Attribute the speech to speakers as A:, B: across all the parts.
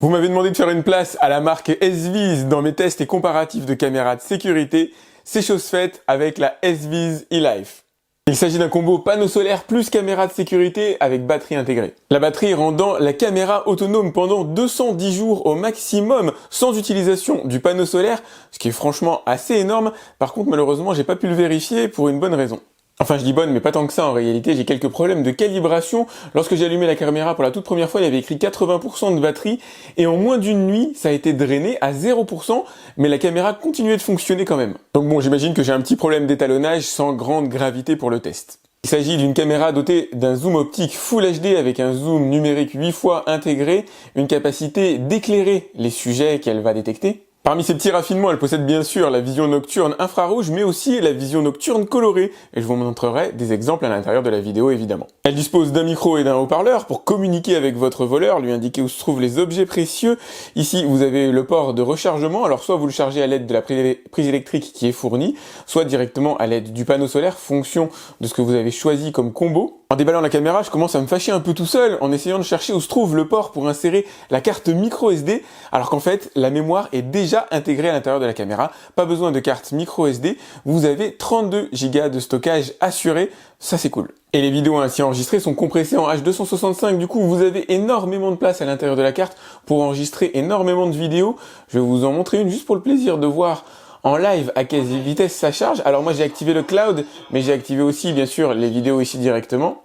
A: Vous m'avez demandé de faire une place à la marque S-Vis dans mes tests et comparatifs de caméras de sécurité. C'est chose faite avec la S-Vis eLife. Il s'agit d'un combo panneau solaire plus caméra de sécurité avec batterie intégrée. La batterie rendant la caméra autonome pendant 210 jours au maximum sans utilisation du panneau solaire, ce qui est franchement assez énorme. Par contre, malheureusement, j'ai pas pu le vérifier pour une bonne raison. Enfin, je dis bonne, mais pas tant que ça en réalité. J'ai quelques problèmes de calibration. Lorsque j'ai allumé la caméra pour la toute première fois, il y avait écrit 80% de batterie. Et en moins d'une nuit, ça a été drainé à 0%, mais la caméra continuait de fonctionner quand même. Donc bon, j'imagine que j'ai un petit problème d'étalonnage sans grande gravité pour le test. Il s'agit d'une caméra dotée d'un zoom optique Full HD avec un zoom numérique 8 fois intégré, une capacité d'éclairer les sujets qu'elle va détecter. Parmi ces petits raffinements, elle possède bien sûr la vision nocturne infrarouge, mais aussi la vision nocturne colorée, et je vous montrerai des exemples à l'intérieur de la vidéo évidemment. Elle dispose d'un micro et d'un haut-parleur pour communiquer avec votre voleur, lui indiquer où se trouvent les objets précieux. Ici, vous avez le port de rechargement, alors soit vous le chargez à l'aide de la prise électrique qui est fournie, soit directement à l'aide du panneau solaire, fonction de ce que vous avez choisi comme combo. En déballant la caméra, je commence à me fâcher un peu tout seul en essayant de chercher où se trouve le port pour insérer la carte micro SD, alors qu'en fait, la mémoire est déjà intégrée à l'intérieur de la caméra. Pas besoin de carte micro SD, vous avez 32 Go de stockage assuré, ça c'est cool. Et les vidéos ainsi enregistrées sont compressées en H265, du coup vous avez énormément de place à l'intérieur de la carte pour enregistrer énormément de vidéos. Je vais vous en montrer une juste pour le plaisir de voir en live à quelle vitesse ça charge. Alors moi j'ai activé le cloud, mais j'ai activé aussi bien sûr les vidéos ici directement.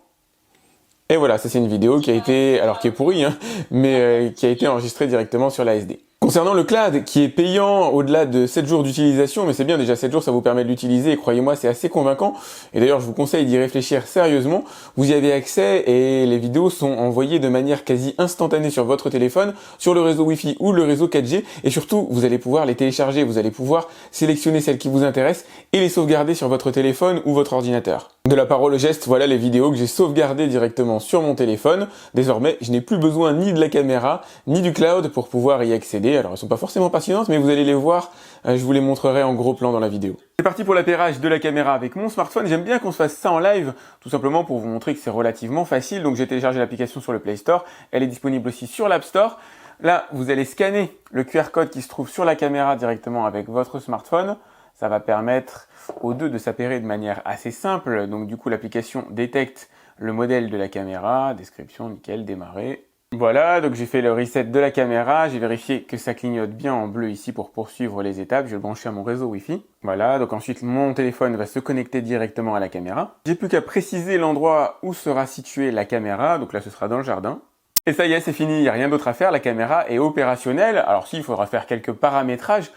A: Et voilà, ça c'est une vidéo qui a été, alors qui est pourrie, hein, mais qui a été enregistrée directement sur la SD. Concernant le cloud, qui est payant au-delà de 7 jours d'utilisation, mais c'est bien, déjà 7 jours ça vous permet de l'utiliser, et croyez-moi c'est assez convaincant, et d'ailleurs je vous conseille d'y réfléchir sérieusement, vous y avez accès et les vidéos sont envoyées de manière quasi instantanée sur votre téléphone, sur le réseau Wi-Fi ou le réseau 4G, et surtout vous allez pouvoir les télécharger, vous allez pouvoir sélectionner celles qui vous intéressent et les sauvegarder sur votre téléphone ou votre ordinateur. De la parole au geste, voilà les vidéos que j'ai sauvegardées directement sur mon téléphone. Désormais, je n'ai plus besoin ni de la caméra, ni du cloud pour pouvoir y accéder. Alors, elles sont pas forcément passionnantes, mais vous allez les voir. Je vous les montrerai en gros plan dans la vidéo. C'est parti pour l'appairage de la caméra avec mon smartphone. J'aime bien qu'on se fasse ça en live, tout simplement pour vous montrer que c'est relativement facile. Donc, j'ai téléchargé l'application sur le Play Store. Elle est disponible aussi sur l'App Store. Là, vous allez scanner le QR code qui se trouve sur la caméra directement avec votre smartphone. Ça va permettre aux deux de s'appairer de manière assez simple. Donc du coup, l'application détecte le modèle de la caméra, description, nickel, démarrer. Voilà, donc j'ai fait le reset de la caméra, j'ai vérifié que ça clignote bien en bleu ici pour poursuivre les étapes. Je vais le brancher à mon réseau Wi-Fi. Voilà, donc ensuite mon téléphone va se connecter directement à la caméra. J'ai plus qu'à préciser l'endroit où sera située la caméra, donc là ce sera dans le jardin. Et ça y est, c'est fini, il n'y a rien d'autre à faire, la caméra est opérationnelle. Alors si, il faudra faire quelques paramétrages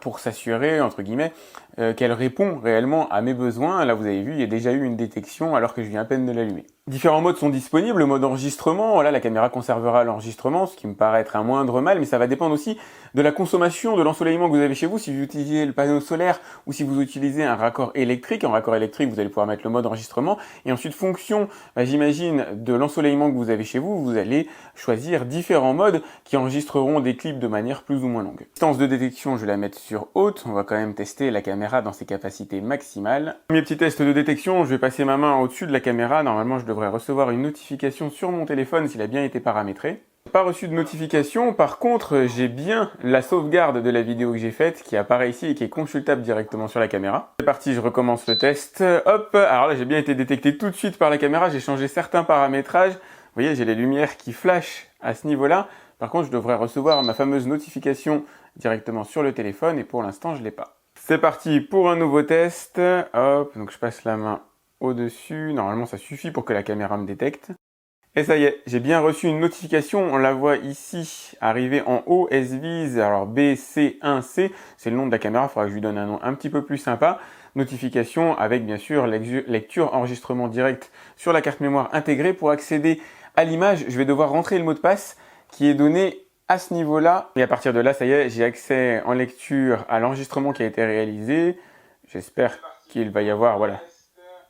A: pour s'assurer, entre guillemets, qu'elle répond réellement à mes besoins. Là, vous avez vu, il y a déjà eu une détection alors que je viens à peine de l'allumer. Différents modes sont disponibles. Le mode enregistrement, là, la caméra conservera l'enregistrement, ce qui me paraît être un moindre mal, mais ça va dépendre aussi de la consommation, de l'ensoleillement que vous avez chez vous. Si vous utilisez le panneau solaire ou si vous utilisez un raccord électrique, en raccord électrique, vous allez pouvoir mettre le mode enregistrement. Et ensuite, fonction, j'imagine, de l'ensoleillement que vous avez chez vous, vous allez choisir différents modes qui enregistreront des clips de manière plus ou moins longue. Distance de détection, je vais la mettre sur haute. On va quand même tester la caméra dans ses capacités maximales. Premier petit test de détection, je vais passer ma main au-dessus de la caméra. Normalement, je devrais recevoir une notification sur mon téléphone s'il a bien été paramétré. Pas reçu de notification, par contre, j'ai bien la sauvegarde de la vidéo que j'ai faite qui apparaît ici et qui est consultable directement sur la caméra. C'est parti, je recommence le test. Hop, alors là, j'ai bien été détecté tout de suite par la caméra. J'ai changé certains paramétrages. Vous voyez, j'ai les lumières qui flashent à ce niveau-là. Par contre, je devrais recevoir ma fameuse notification directement sur le téléphone et pour l'instant, je l'ai pas. C'est parti pour un nouveau test. Hop, donc je passe la main au-dessus. Normalement, ça suffit pour que la caméra me détecte. Et ça y est, j'ai bien reçu une notification. On la voit ici, arriver en haut, S-Vis, alors BC1C. C'est le nom de la caméra, il faudra que je lui donne un nom un petit peu plus sympa. Notification avec bien sûr lecture, enregistrement direct sur la carte mémoire intégrée. Pour accéder à l'image, je vais devoir rentrer le mot de passe qui est donné à ce niveau-là. Et à partir de là, ça y est, j'ai accès en lecture à l'enregistrement qui a été réalisé. J'espère qu'il va y avoir, voilà,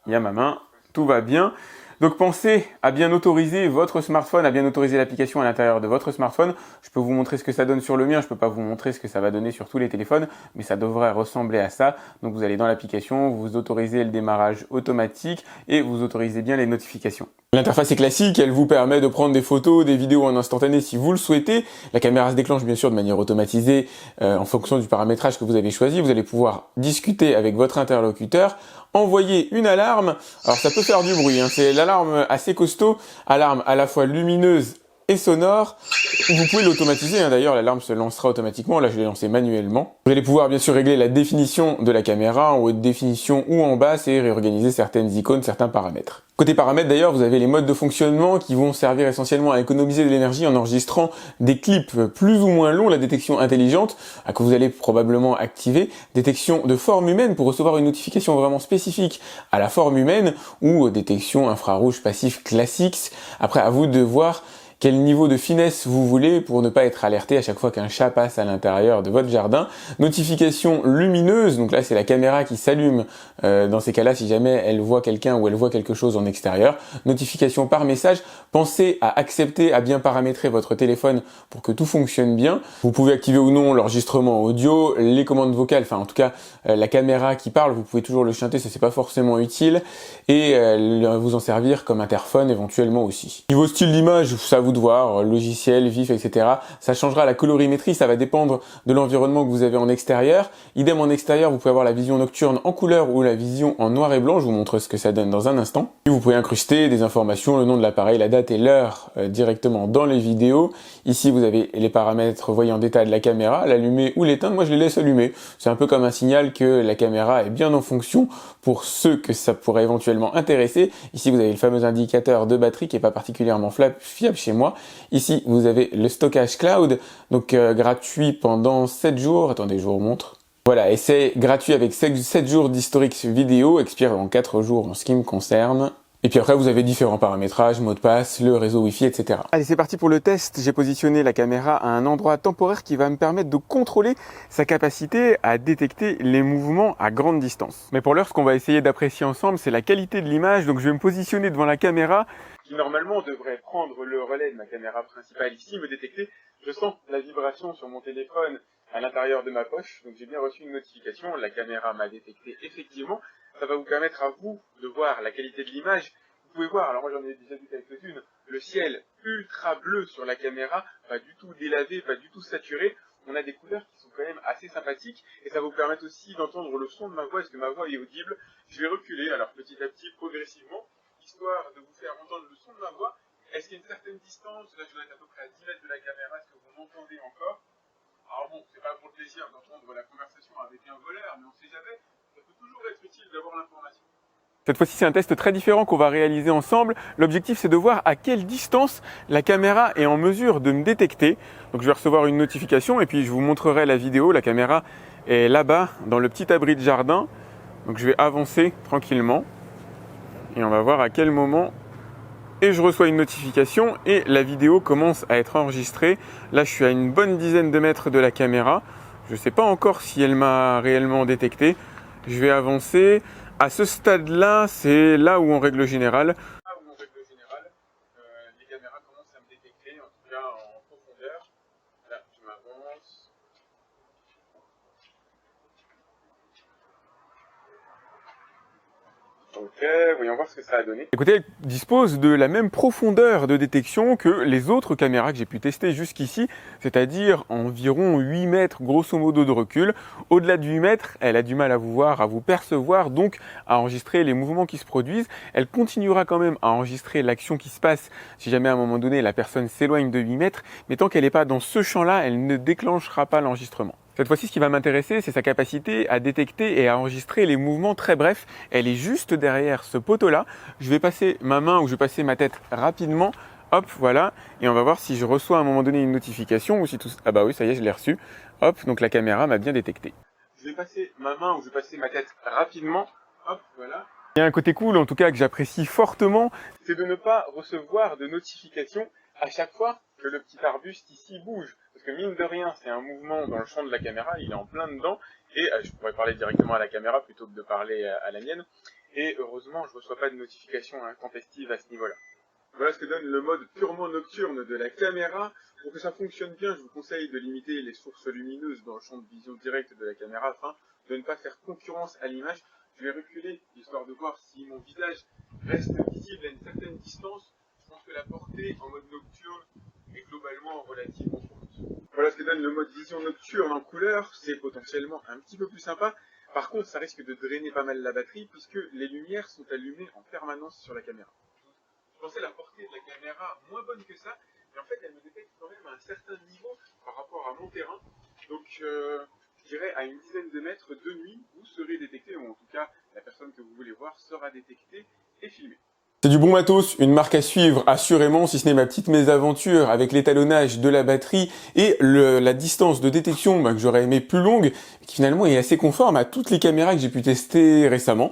A: il y a ma main, tout va bien. Donc pensez à bien autoriser votre smartphone, à bien autoriser l'application à l'intérieur de votre smartphone. Je peux vous montrer ce que ça donne sur le mien, je peux pas vous montrer ce que ça va donner sur tous les téléphones, mais ça devrait ressembler à ça. Donc vous allez dans l'application, vous autorisez le démarrage automatique et vous autorisez bien les notifications. L'interface est classique, elle vous permet de prendre des photos, des vidéos en instantané si vous le souhaitez. La caméra se déclenche bien sûr de manière automatisée en fonction du paramétrage que vous avez choisi. Vous allez pouvoir discuter avec votre interlocuteur, envoyer une alarme. Alors ça peut faire du bruit, hein. C'est l'alarme assez costaud, alarme à la fois lumineuse et sonore. Vous pouvez l'automatiser, hein. D'ailleurs l'alarme se lancera automatiquement, là je l'ai lancé manuellement. Vous allez pouvoir bien sûr régler la définition de la caméra en haute définition ou en basse et réorganiser certaines icônes, certains paramètres. Côté paramètres d'ailleurs, vous avez les modes de fonctionnement qui vont servir essentiellement à économiser de l'énergie en enregistrant des clips plus ou moins longs, la détection intelligente que vous allez probablement activer, détection de forme humaine pour recevoir une notification vraiment spécifique à la forme humaine ou détection infrarouge passif classique. Après à vous de voir quel niveau de finesse vous voulez pour ne pas être alerté à chaque fois qu'un chat passe à l'intérieur de votre jardin. Notification lumineuse, donc là c'est la caméra qui s'allume dans ces cas-là si jamais elle voit quelqu'un ou elle voit quelque chose en extérieur. Notification par message, pensez à accepter, à bien paramétrer votre téléphone pour que tout fonctionne bien. Vous pouvez activer ou non l'enregistrement audio, les commandes vocales, enfin en tout cas la caméra qui parle, vous pouvez toujours le chanter, ça c'est pas forcément utile, et vous en servir comme interphone éventuellement aussi. Niveau style d'image, ça vous de voir, logiciel, vif, etc. Ça changera la colorimétrie, ça va dépendre de l'environnement que vous avez en extérieur. Idem en extérieur, vous pouvez avoir la vision nocturne en couleur ou la vision en noir et blanc. Je vous montre ce que ça donne dans un instant. Et vous pouvez incruster des informations, le nom de l'appareil, la date et l'heure directement dans les vidéos. Ici, vous avez les paramètres voyant d'état de la caméra, l'allumer ou l'éteindre. Moi, je les laisse allumer. C'est un peu comme un signal que la caméra est bien en fonction pour ceux que ça pourrait éventuellement intéresser. Ici, vous avez le fameux indicateur de batterie qui est pas particulièrement fiable chez moi. Ici, vous avez le stockage cloud, donc gratuit pendant 7 jours. Attendez, je vous remontre. Voilà, et c'est gratuit avec 7 jours d'historique vidéo, expire en 4 jours en ce qui me concerne. Et puis après, vous avez différents paramétrages, mot de passe, le réseau Wi-Fi, etc. Allez, c'est parti pour le test. J'ai positionné la caméra à un endroit temporaire qui va me permettre de contrôler sa capacité à détecter les mouvements à grande distance. Mais pour l'heure, ce qu'on va essayer d'apprécier ensemble, c'est la qualité de l'image. Donc je vais me positionner devant la caméra, qui normalement devrait prendre le relais de ma caméra principale ici, me détecter. Je sens la vibration sur mon téléphone à l'intérieur de ma poche. Donc j'ai bien reçu une notification, la caméra m'a détecté effectivement. Ça va vous permettre à vous de voir la qualité de l'image. Vous pouvez voir, alors moi j'en ai déjà vu quelques-unes, le ciel ultra bleu sur la caméra, pas du tout délavé, pas du tout saturé. On a des couleurs qui sont quand même assez sympathiques et ça va vous permettre aussi d'entendre le son de ma voix. Est-ce que ma voix est audible? Je vais reculer, alors petit à petit, progressivement, histoire de vous faire entendre le son de ma voix. Est-ce qu'il y a une certaine distance? Là je dois être à peu près à 10 mètres de la caméra, est-ce que vous m'entendez encore? Alors bon, c'est pas pour le plaisir d'entendre la conversation avec un voleur, mais on sait jamais. Ça peut toujours être utile d'avoir l'information. Cette fois-ci, c'est un test très différent qu'on va réaliser ensemble. L'objectif, c'est de voir à quelle distance la caméra est en mesure de me détecter. Donc, je vais recevoir une notification et puis je vous montrerai la vidéo. La caméra est là-bas, dans le petit abri de jardin. Donc, je vais avancer tranquillement et on va voir à quel moment. Et je reçois une notification et la vidéo commence à être enregistrée. Là, je suis à une bonne dizaine de mètres de la caméra. Je ne sais pas encore si elle m'a réellement détecté. Je vais avancer. À ce stade-là, c'est là où, en règle générale, les caméras commencent à me détecter, en tout cas en profondeur. Là, je m'avance. Ok, voyons voir ce que ça a donné. Écoutez, elle dispose de la même profondeur de détection que les autres caméras que j'ai pu tester jusqu'ici, c'est-à-dire environ 8 mètres grosso modo de recul. Au-delà de 8 mètres, elle a du mal à vous voir, à vous percevoir, donc à enregistrer les mouvements qui se produisent. Elle continuera quand même à enregistrer l'action qui se passe si jamais à un moment donné la personne s'éloigne de 8 mètres, mais tant qu'elle n'est pas dans ce champ-là, elle ne déclenchera pas l'enregistrement. Cette fois-ci, ce qui va m'intéresser, c'est sa capacité à détecter et à enregistrer les mouvements très brefs. Elle est juste derrière ce poteau-là. Je vais passer ma main ou je vais passer ma tête rapidement. Hop, voilà. Et on va voir si je reçois à un moment donné une notification ou si tout... Ah bah oui, ça y est, je l'ai reçu. Hop, donc la caméra m'a bien détecté. Je vais passer ma main ou je vais passer ma tête rapidement. Hop, voilà. Il y a un côté cool, en tout cas, que j'apprécie fortement, c'est de ne pas recevoir de notification à chaque fois que le petit arbuste ici bouge. Parce que mine de rien, c'est un mouvement dans le champ de la caméra, il est en plein dedans, et je pourrais parler directement à la caméra plutôt que de parler à la mienne. et heureusement je ne reçois pas de notification intempestive à ce niveau-là. Voilà ce que donne le mode purement nocturne de la caméra. Pour que ça fonctionne bien, je vous conseille de limiter les sources lumineuses dans le champ de vision directe de la caméra afin de ne pas faire concurrence à l'image. Je vais reculer, histoire de voir si mon visage reste visible à une certaine distance. Je pense que la portée en mode nocturne est globalement relativement courte. Voilà ce que donne le mode vision nocturne en couleur. C'est potentiellement un petit peu plus sympa. Par contre, ça risque de drainer pas mal la batterie puisque les lumières sont allumées en permanence sur la caméra. Je pensais la portée de la caméra moins bonne que ça, mais en fait elle me détecte quand même à un certain niveau par rapport à mon terrain. Donc je dirais à une dizaine de mètres de nuit, vous serez détecté, ou en tout cas la personne que vous voulez voir sera détectée et filmée. C'est du bon matos, une marque à suivre assurément, si ce n'est ma petite mésaventure avec l'étalonnage de la batterie et la distance de détection que j'aurais aimé plus longue, qui finalement est assez conforme à toutes les caméras que j'ai pu tester récemment,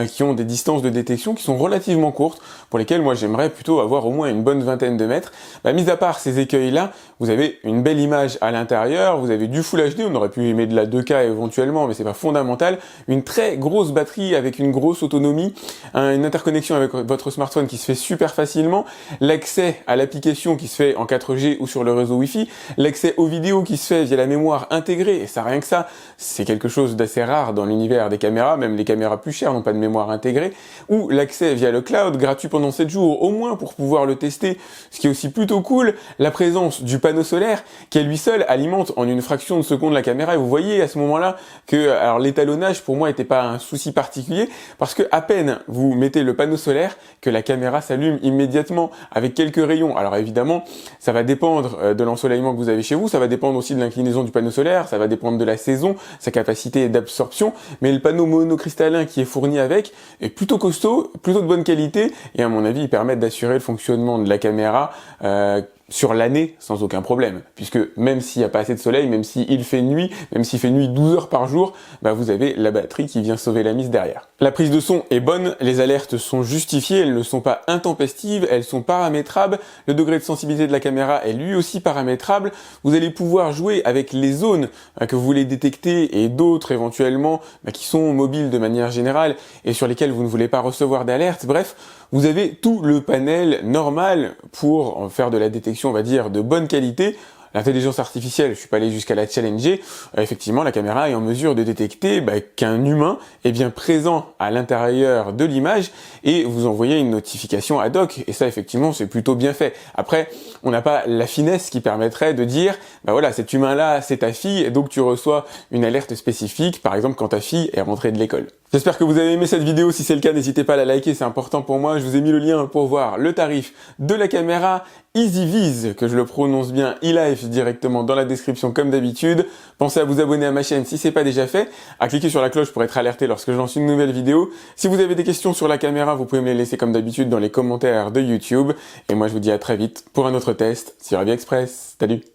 A: qui ont des distances de détection qui sont relativement courtes, pour lesquelles moi j'aimerais plutôt avoir au moins une bonne vingtaine de mètres. Mis à part ces écueils-là, vous avez une belle image à l'intérieur, vous avez du Full HD, on aurait pu aimer de la 2K éventuellement, mais c'est pas fondamental, une très grosse batterie avec une grosse autonomie, une interconnexion avec votre smartphone qui se fait super facilement, l'accès à l'application qui se fait en 4G ou sur le réseau Wi-Fi, l'accès aux vidéos qui se fait via la mémoire intégrée, et ça rien que ça, c'est quelque chose d'assez rare dans l'univers des caméras, même les caméras plus chères n'ont pas de mémoire intégrée, ou l'accès via le cloud, gratuit pendant 7 jours au moins pour pouvoir le tester, ce qui est aussi plutôt cool, la présence du panneau solaire qui à lui seul alimente en une fraction de seconde la caméra, et vous voyez à ce moment-là que alors l'étalonnage pour moi n'était pas un souci particulier, parce que à peine vous mettez le panneau solaire que la caméra s'allume immédiatement avec quelques rayons. Alors évidemment, ça va dépendre de l'ensoleillement que vous avez chez vous, ça va dépendre aussi de l'inclinaison du panneau solaire, ça va dépendre de la saison, sa capacité d'absorption, mais le panneau monocristallin qui est fourni avec est plutôt costaud, plutôt de bonne qualité, et à mon avis, il permet d'assurer le fonctionnement de la caméra sur l'année sans aucun problème, puisque même s'il n'y a pas assez de soleil, même s'il fait nuit, même s'il fait nuit 12 heures par jour, vous avez la batterie qui vient sauver la mise derrière. La prise de son est bonne, les alertes sont justifiées, elles ne sont pas intempestives, elles sont paramétrables, le degré de sensibilité de la caméra est lui aussi paramétrable, vous allez pouvoir jouer avec les zones que vous voulez détecter et d'autres éventuellement qui sont mobiles de manière générale et sur lesquelles vous ne voulez pas recevoir d'alerte. Bref, vous avez tout le panel normal pour faire de la détection, on va dire, de bonne qualité. L'intelligence artificielle, je suis pas allé jusqu'à la challenger, effectivement la caméra est en mesure de détecter qu'un humain est bien présent à l'intérieur de l'image et vous envoyez une notification ad hoc, et ça effectivement c'est plutôt bien fait. Après, on n'a pas la finesse qui permettrait de dire, voilà, cet humain-là c'est ta fille, et donc tu reçois une alerte spécifique, par exemple quand ta fille est rentrée de l'école. J'espère que vous avez aimé cette vidéo, si c'est le cas n'hésitez pas à la liker, c'est important pour moi. Je vous ai mis le lien pour voir le tarif de la caméra EasyViz, que je le prononce bien, eLife, directement dans la description comme d'habitude. Pensez à vous abonner à ma chaîne si c'est pas déjà fait, à cliquer sur la cloche pour être alerté lorsque je lance une nouvelle vidéo. Si vous avez des questions sur la caméra, vous pouvez me les laisser comme d'habitude dans les commentaires de YouTube. Et moi je vous dis à très vite pour un autre test sur Avia Express. Salut!